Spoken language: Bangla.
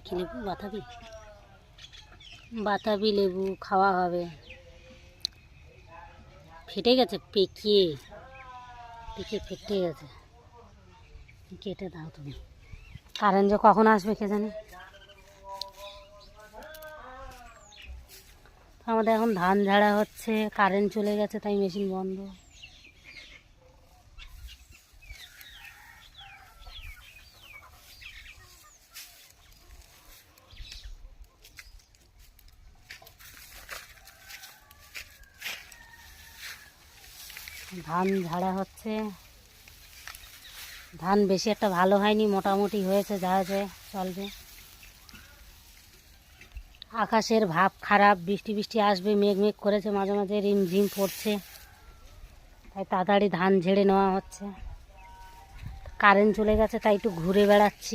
কি লেবু? বাতাবি, বাতাবি লেবু খাওয়া হবে। ফেটে গেছে, পেকে পেকে ফেটে গেছে। কেটে দাও তুমি। কারেন্ট যে কখন আসবে কে জানে। আমাদের এখন ধান ঝাড়া হচ্ছে, কারেন্ট চলে গেছে তাই মেশিন বন্ধ। ধান ঝাড়া হচ্ছে। ধান বেশি একটা ভালো হয়নি, মোটামুটি হয়েছে, যা হয়েছে চলবে। আকাশের ভাব খারাপ, বৃষ্টি বৃষ্টি আসবে, মেঘ মেঘ করেছে, মাঝে মাঝে রিমঝিম পড়ছে, তাই তাড়াতাড়ি ধান ঝেড়ে নেওয়া হচ্ছে। কারেন্ট চলে গেছে তাই একটু ঘুরে বেড়াচ্ছি।